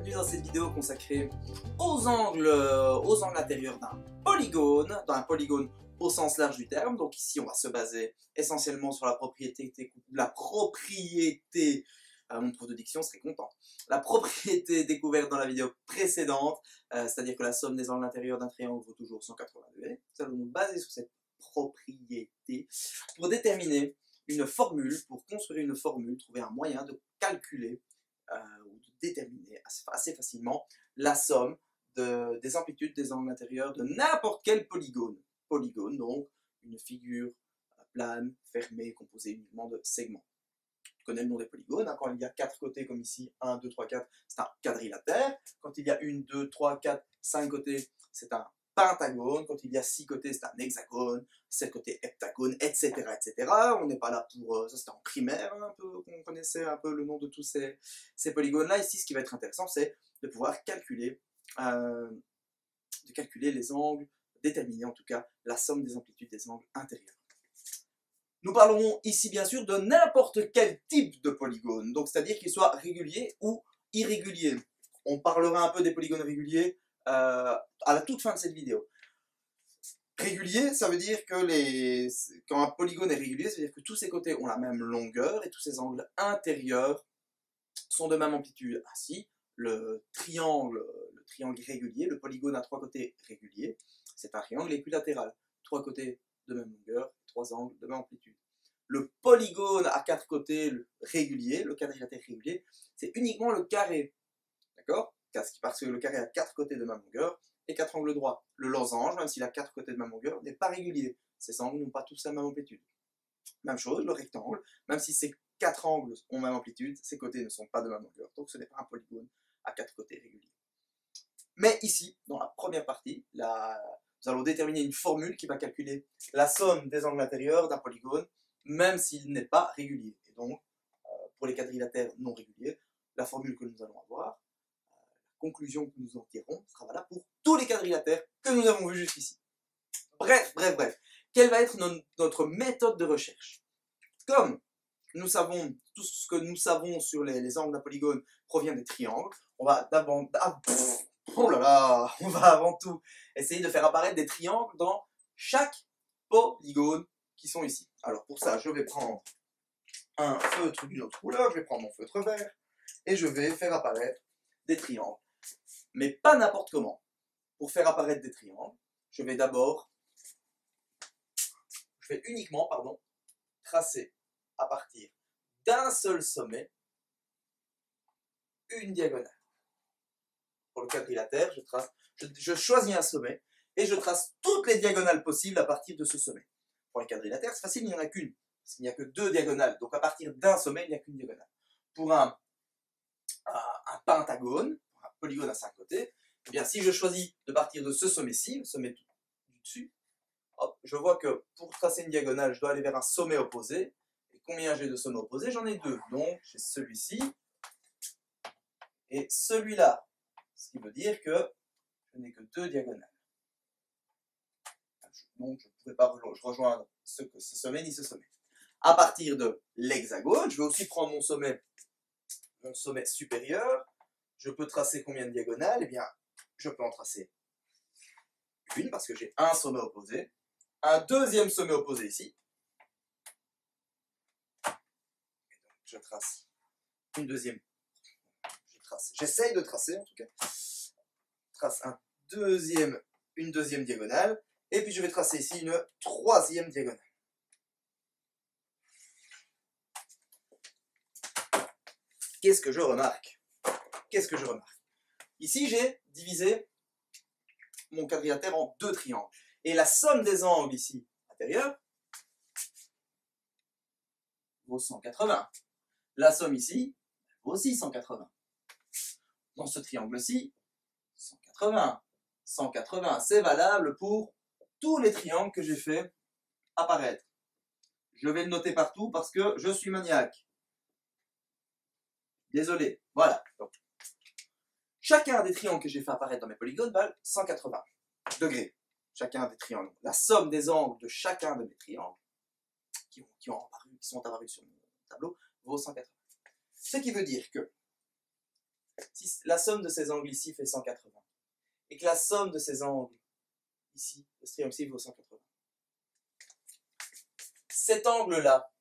bienvenue dans cette vidéo consacrée aux angles intérieurs d'un polygone au sens large du terme. Donc ici on va se baser essentiellement sur la propriété, mon prof de diction serait content, la propriété découverte dans la vidéo précédente, c'est-à-dire que la somme des angles intérieurs d'un triangle vaut toujours 180 degrés. Nous allons nous baser sur cette propriété pour déterminer une formule, pour construire une formule, trouver un moyen de calculer ou de déterminer assez facilement la somme des amplitudes des angles intérieurs de n'importe quel polygone. Polygone, donc une figure plane, fermée, composée uniquement de segments. Tu connais le nom des polygones, hein, quand il y a 4 côtés comme ici, 1, 2, 3, 4, c'est un quadrilatère. Quand il y a 1, 2, 3, 4, 5 côtés, c'est un pentagone. Quand il y a 6 côtés, c'est un hexagone, 7 côtés, heptagone, etc. etc. On n'est pas là pour... ça c'était en primaire, hein, un peu, qu'on connaissait un peu le nom de tous ces polygones-là. Ici, ce qui va être intéressant, c'est de pouvoir calculer les angles, déterminer en tout cas la somme des amplitudes des angles intérieurs. Nous parlerons ici bien sûr de n'importe quel type de polygone, donc c'est-à-dire qu'il soit régulier ou irrégulier. On parlera un peu des polygones réguliers à la toute fin de cette vidéo. Régulier, ça veut dire que quand un polygone est régulier, ça veut dire que tous ses côtés ont la même longueur et tous ses angles intérieurs sont de même amplitude. Ainsi, le triangle régulier, le polygone à 3 côtés réguliers, c'est un triangle équilatéral. 3 côtés de même longueur, 3 angles de même amplitude. Le polygone à 4 côtés régulier, le quadrilatère régulier, c'est uniquement le carré. D'accord? Parce que le carré a 4 côtés de même longueur et 4 angles droits. Le losange, même s'il a 4 côtés de même longueur, n'est pas régulier. Ces angles n'ont pas tous la même amplitude. Même chose, le rectangle, même si ces 4 angles ont même amplitude, ses côtés ne sont pas de même longueur. Donc ce n'est pas un polygone à 4 côtés réguliers. Mais ici, dans la première partie, nous allons déterminer une formule qui va calculer la somme des angles intérieurs d'un polygone, même s'il n'est pas régulier. Et donc, pour les quadrilatères non réguliers, la formule que nous allons avoir, la conclusion que nous en tirerons, sera valable pour tous les quadrilatères que nous avons vus jusqu'ici. Bref. Quelle va être notre méthode de recherche? Comme nous savons, tout ce que nous savons sur les angles d'un polygone provient des triangles, on va avant tout essayer de faire apparaître des triangles dans chaque polygone qui sont ici. Alors pour ça, je vais prendre un feutre d'une autre couleur, je vais prendre mon feutre vert, et je vais faire apparaître des triangles. Mais pas n'importe comment. Pour faire apparaître des triangles, je vais uniquement tracer à partir d'un seul sommet une diagonale. Pour le quadrilatère, je choisis un sommet et je trace toutes les diagonales possibles à partir de ce sommet. Pour les quadrilatères, c'est facile, il n'y en a qu'une, parce qu'il n'y a que 2 diagonales. Donc à partir d'un sommet, il n'y a qu'une diagonale. Pour un pentagone, un polygone à 5 côtés, eh bien, si je choisis de partir de ce sommet-ci, le sommet du dessus, hop, je vois que pour tracer une diagonale, je dois aller vers un sommet opposé. Et combien j'ai de sommets opposés? J'en ai 2. Donc j'ai celui-ci et celui-là. Ce qui veut dire que je n'ai que 2 diagonales. Donc je ne pouvais pas rejoindre ce sommet ni ce sommet. À partir de l'hexagone, je vais aussi prendre mon sommet supérieur. Je peux tracer combien de diagonales? Eh bien, je peux en tracer une parce que j'ai un sommet opposé, un deuxième sommet opposé ici. Et donc, je trace une deuxième. J'essaye de tracer en tout cas. Trace une deuxième diagonale. Et puis je vais tracer ici une troisième diagonale. Qu'est-ce que je remarque? Ici, j'ai divisé mon quadrilatère en 2 triangles. Et la somme des angles ici, intérieurs, vaut 180. La somme ici, vaut aussi 180. Dans ce triangle-ci, 180. 180, c'est valable pour tous les triangles que j'ai fait apparaître. Je vais le noter partout parce que je suis maniaque. Désolé. Voilà. Donc, chacun des triangles que j'ai fait apparaître dans mes polygones valent 180 degrés. Chacun des triangles. La somme des angles de chacun de mes triangles qui sont apparus sur mon tableau vaut 180. Ce qui veut dire que si la somme de ces angles ici fait 180, et que la somme de ces angles ici, de ce triangle-ci vaut 180, cet angle-là,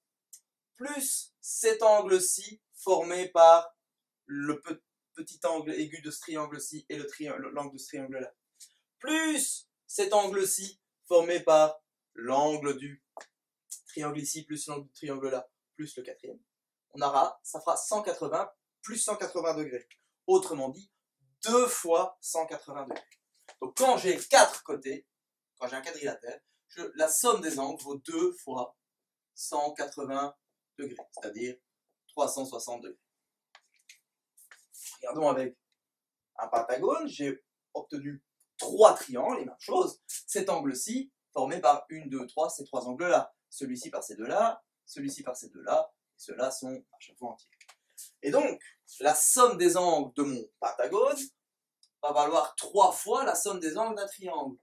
plus cet angle-ci formé par le petit angle aigu de ce triangle-ci et l'angle de ce triangle-là, plus cet angle-ci formé par l'angle du triangle ici, plus l'angle du triangle là, plus le quatrième, ça fera 180 plus 180 degrés. Autrement dit, 2 fois 180 degrés. Donc quand j'ai 4 côtés, quand j'ai un quadrilatère, la somme des angles vaut 2 fois 180 degrés, c'est-à-dire 360 degrés. Regardons avec un pentagone, j'ai obtenu 3 triangles, et même chose, cet angle-ci, formé par 1, 2, 3, ces 3 angles-là. Celui-ci par ces deux-là, celui-ci par ces deux-là, et ceux-là sont à chaque fois entiers. Et donc, la somme des angles de mon pentagone va valoir 3 fois la somme des angles d'un triangle.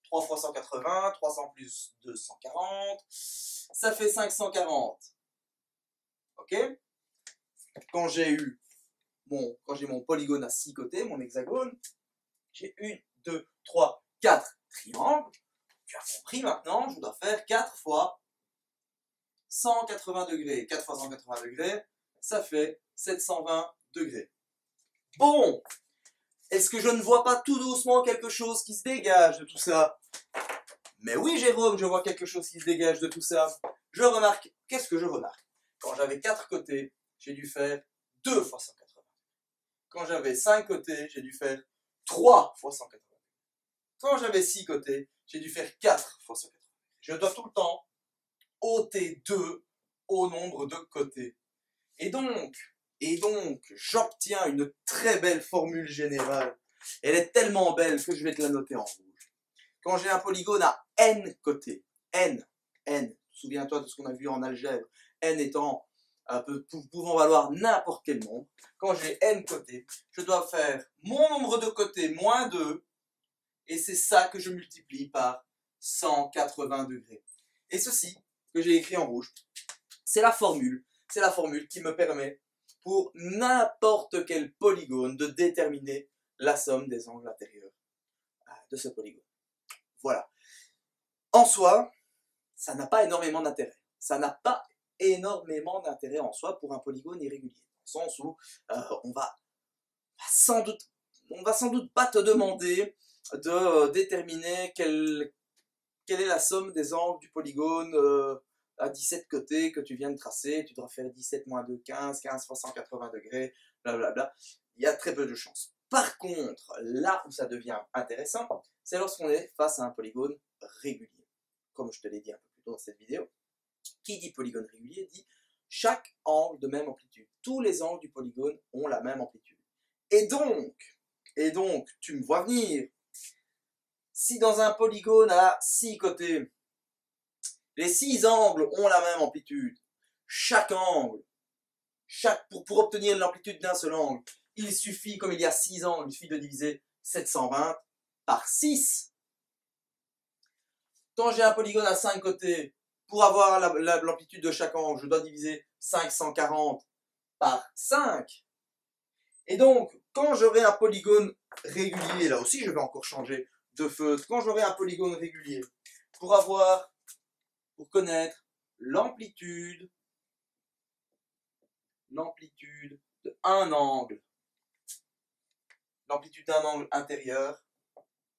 3 fois 180, 300 plus 240, ça fait 540. Ok? Quand j'ai mon polygone à 6 côtés, mon hexagone, j'ai 1, 2, 3, 4 triangles. Tu as compris maintenant, je dois faire 4 fois 180 degrés. 4 fois 180 degrés, ça fait 720 degrés. Bon, est-ce que je ne vois pas tout doucement quelque chose qui se dégage de tout ça? Mais oui, Jérôme, je vois quelque chose qui se dégage de tout ça. Je remarque, qu'est-ce que je remarque? Quand j'avais 4 côtés, j'ai dû faire 2 fois 180. Quand j'avais 5 côtés, j'ai dû faire 3 fois 180. Quand j'avais 6 côtés, j'ai dû faire 4 fois 180. Je dois tout le temps ôter 2 au nombre de côtés. Et donc, j'obtiens une très belle formule générale. Elle est tellement belle que je vais te la noter en rouge. Quand j'ai un polygone à n côtés, n, souviens-toi de ce qu'on a vu en algèbre, n étant pouvant valoir n'importe quel nombre. Quand j'ai n côtés, je dois faire mon nombre de côtés moins 2, et c'est ça que je multiplie par 180 degrés. Et ceci, que j'ai écrit en rouge, c'est la formule qui me permet, pour n'importe quel polygone, de déterminer la somme des angles intérieurs de ce polygone. Voilà. En soi, ça n'a pas énormément d'intérêt. Ça n'a pas énormément d'intérêt en soi pour un polygone irrégulier. Dans le sens où on va sans doute pas te demander de déterminer quelle est la somme des angles du polygone à 17 côtés que tu viens de tracer. Tu dois faire 17 moins 2, 15, 15 fois 180 degrés, blablabla. Il y a très peu de chances. Par contre, là où ça devient intéressant, c'est lorsqu'on est face à un polygone régulier. Comme je te l'ai dit un peu plus tôt dans cette vidéo, qui dit polygone régulier dit chaque angle de même amplitude. Tous les angles du polygone ont la même amplitude. Et donc, tu me vois venir. Si dans un polygone à 6 côtés, les 6 angles ont la même amplitude, chaque angle, pour obtenir l'amplitude d'un seul angle, il suffit, comme il y a 6 angles, il suffit de diviser 720 par 6. Quand j'ai un polygone à 5 côtés, pour avoir l'amplitude de chaque angle, je dois diviser 540 par 5. Et donc, quand j'aurai un polygone régulier, là aussi je vais encore changer de feutre, quand j'aurai un polygone régulier, pour connaître l'amplitude d'un angle, intérieur,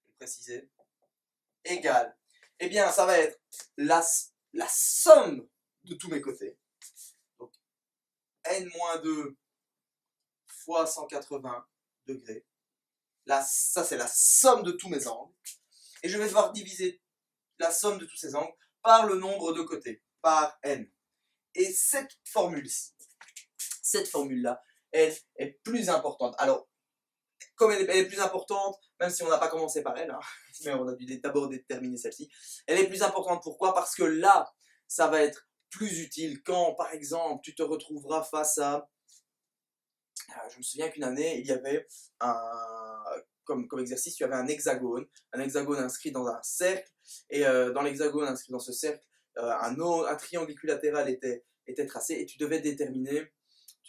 je vais préciser, égale, eh bien ça va être la somme de tous mes côtés, donc n-2 fois 180 degrés, ça c'est la somme de tous mes angles, et je vais devoir diviser la somme de tous ces angles par le nombre de côtés, par n. Et cette formule-là, elle est plus importante. Alors, comme elle est plus importante, même si on n'a pas commencé par elle, hein, mais on a dû d'abord déterminer celle-ci, elle est plus importante. Pourquoi? Parce que là, ça va être plus utile quand, par exemple, tu te retrouveras face à... Je me souviens qu'une année, il y avait comme exercice, tu avais un hexagone inscrit dans un cercle, et dans l'hexagone inscrit dans ce cercle, un triangle équilatéral était tracé, et tu devais déterminer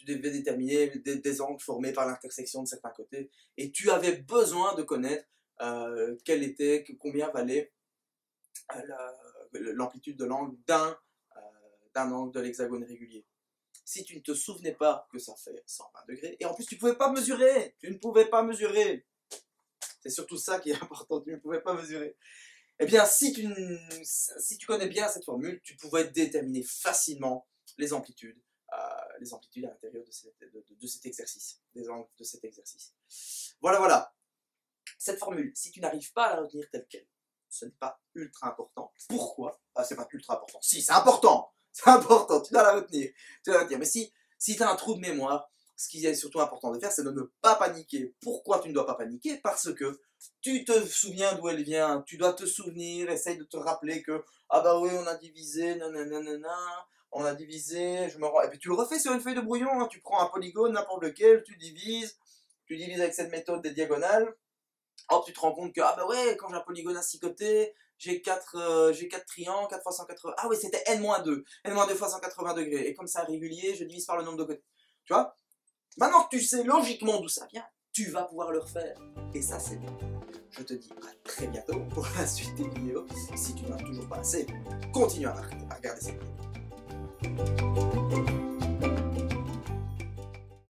tu devais déterminer des angles formés par l'intersection de certains côtés, et tu avais besoin de connaître combien valait l'amplitude de l'angle d'un angle de l'hexagone régulier. Si tu ne te souvenais pas que ça fait 120 degrés, et en plus tu ne pouvais pas mesurer, c'est surtout ça qui est important, tu ne pouvais pas mesurer. Eh bien, si tu connais bien cette formule, tu pouvais déterminer facilement les amplitudes à l'intérieur de cet exercice, des angles de cet exercice. Voilà. Cette formule, si tu n'arrives pas à la retenir telle qu'elle, ce n'est pas ultra important. Pourquoi? C'est pas ultra important. Si, c'est important, tu dois la retenir. Mais si tu as un trou de mémoire, ce qui est surtout important de faire, c'est de ne pas paniquer. Pourquoi tu ne dois pas paniquer? Parce que tu te souviens d'où elle vient, tu dois te souvenir, essaye de te rappeler que, ah bah oui, on a divisé, nanana, on a divisé, et puis tu le refais sur une feuille de brouillon, hein. Tu prends un polygone, n'importe lequel, tu divises avec cette méthode des diagonales, hop, tu te rends compte que, ah bah ouais, quand j'ai un polygone à 6 côtés, j'ai 4 triangles, 4 fois 180, ah oui, c'était n-2 fois 180 degrés, et comme c'est régulier, je divise par le nombre de côtés, tu vois. Maintenant que tu sais logiquement d'où ça vient, tu vas pouvoir le refaire, et ça c'est bon. Je te dis à très bientôt pour la suite des vidéos. Si tu n'as toujours pas assez, continue à regarder ces vidéos.